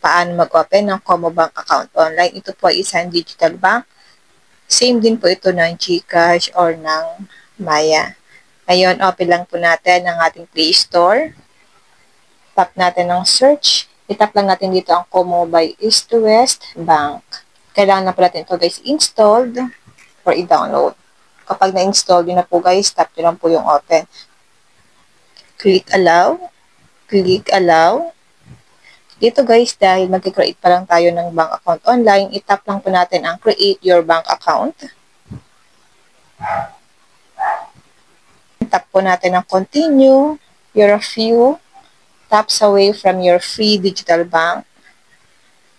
paano mag-open ng Como Bank account online. Ito po ay isang digital bank. Same din po ito ng GCash or ng Maya. Ngayon, open lang po natin ang ating Play Store. Tap natin ang search. Itap lang natin dito ang Como by East to West Bank. Kailangan na po natin ito guys installed or i-download. Kapag na-install din na po guys, tap nyo lang po yung open. Click allow. Click allow. Dito guys, dahil mag-create pa lang tayo ng bank account online, itap lang po natin ang create your bank account. Tap po natin ang continue. You're a few taps away from your free digital bank.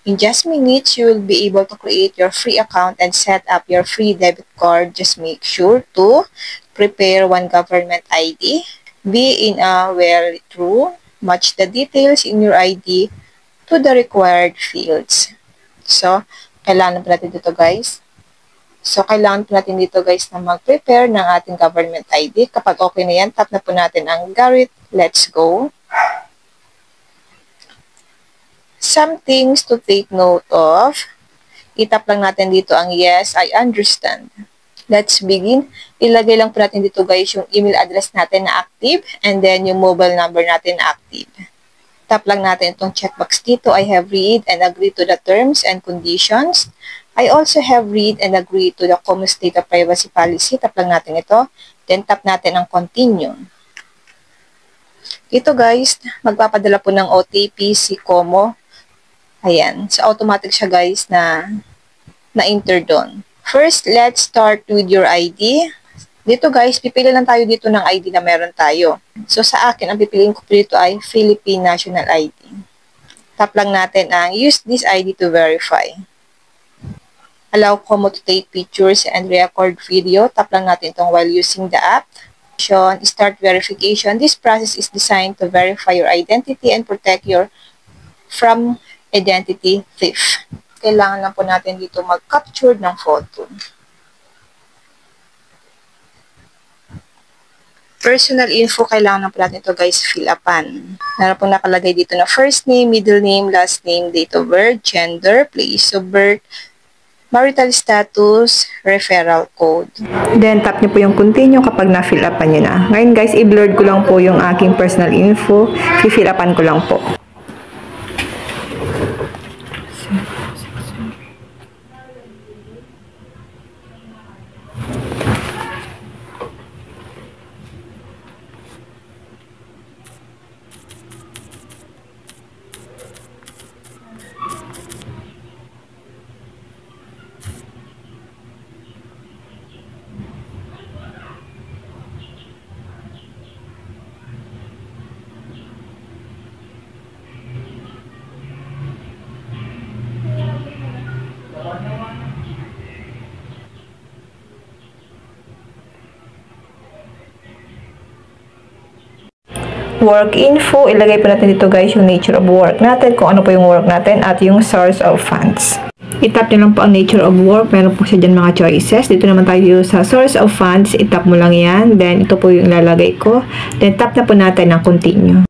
In just minutes, you will be able to create your free account and set up your free debit card. Just make sure to prepare one government ID. Be in a very true. Match the details in your ID to the required fields. So, kailangan po natin dito guys. Na mag-prepare ng ating government ID. Kapag okay na yan, tap na po natin ang Garrett. Let's go. Some things to take note of. Itap lang natin dito ang yes, I understand. Let's begin. Ilagay lang po natin dito guys yung email address natin na active and then yung mobile number natin na active. Tap lang natin itong checkbox dito. I have read and agree to the terms and conditions. I also have read and agree to the Como State of Privacy Policy. Tap lang natin ito. Then tap natin ang continue. Dito guys, magpapadala po ng OTP si Como. Ayan. So, automatic siya guys na-enter doon. First, let's start with your ID. Dito guys, pipili lang tayo dito ng ID na meron tayo. So, sa akin, ang pipiliin ko dito ay Philippine National ID. Tap lang natin ang use this ID to verify. Allow Como to take pictures and record video. Tap lang natin itong while using the app. Start verification. This process is designed to verify your identity and protect your from identity thief. Kailangan lang po natin dito mag-capture ng photo. Personal info, kailangan lang po natin ito guys fill upan. Meron po nakalagay dito na first name, middle name, last name, date of birth, gender, place of birth, marital status, referral code. Then tap nyo po yung continue kapag na-fill upan nyo na. Ngayon guys, i-blurred ko lang po yung aking personal info. I-fill upan ko lang po. Work info, ilagay po natin dito guys yung nature of work natin, kung ano po yung work natin at yung source of funds. Itap nyo lang po ang nature of work, meron po siya dyan mga choices. Dito naman tayo sa source of funds, itap mo lang yan, then ito po yung ilalagay ko, then tap na po natin ang continue.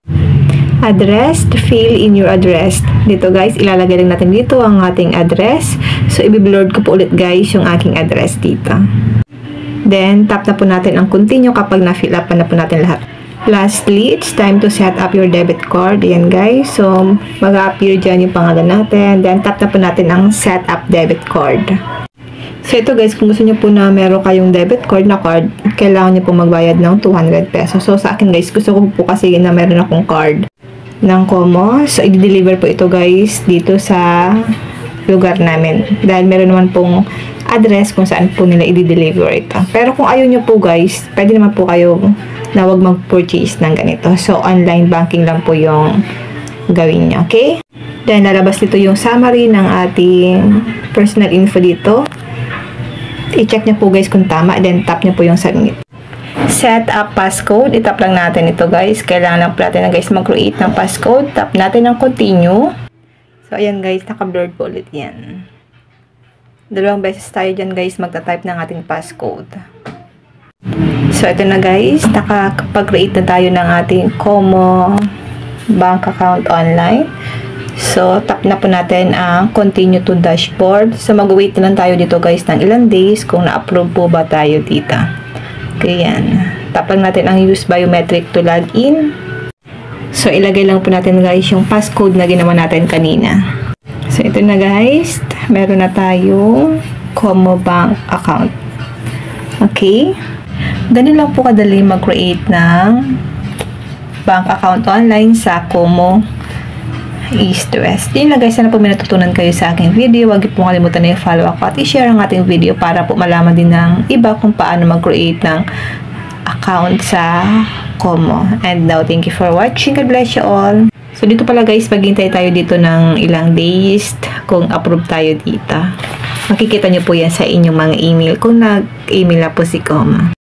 Address, fill in your address. Dito guys, ilalagay lang natin dito ang ating address. So, i-blurred ko po ulit guys yung aking address dito. Then, tap na po natin ang continue kapag na-fill up na po natin lahat. Lastly, it's time to set up your debit card. Ayan guys. So, mag-appear dyan yung pangalan natin. Then, tap na po natin ang set up debit card. So, ito guys, kung gusto nyo po na meron kayong debit card na card, kailangan nyo po magbayad ng 200 pesos. So, sa akin guys, gusto ko po kasi na meron akong card ng Como. So, i-deliver po ito guys dito sa lugar namin. Dahil meron naman pong address kung saan po nila i-deliver ito. Pero kung ayaw nyo po guys, pwede naman po kayo na wag mag-purchase ng ganito. So, online banking lang po yung gawin nyo. Okay? Then, lalabas dito yung summary ng ating personal info dito. I-check nyo po guys kung tama. Then, tap nyo po yung submit. Set up passcode. Itap lang natin ito guys. Kailangan lang po natin na guys mag-create ng passcode. Tap natin ang continue. So, ayan guys. Naka-blurred po ulit yan. Dalawang beses tayo dyan guys magta-type ng ating passcode. So, ito na guys. Nakakapag-create na tayo ng ating Como bank account online. So, tap na po natin ang continue to dashboard. So, mag-wait na lang tayo dito guys ng ilang days kung na-approve po ba tayo dito. Okay, yan. Tap lang natin ang use biometric to login. So, ilagay lang po natin guys yung passcode na ginawa natin kanina. So, ito na guys. Meron na tayong Como Bank account. Okay. Ganun lang po kadali mag-create ng bank account online sa Como East to West. Yun lang guys, sana po may natutunan kayo sa aking video. Huwag po kalimutan na i-follow ako at i-share ang ating video para po malaman din ng iba kung paano mag-create ng account sa Como. And now, thank you for watching. God bless you all. So, dito pala guys, maghintay tayo dito ng ilang days kung approve tayo dito. Makikita nyo po yan sa inyong mga email kung nag-email na po si Como.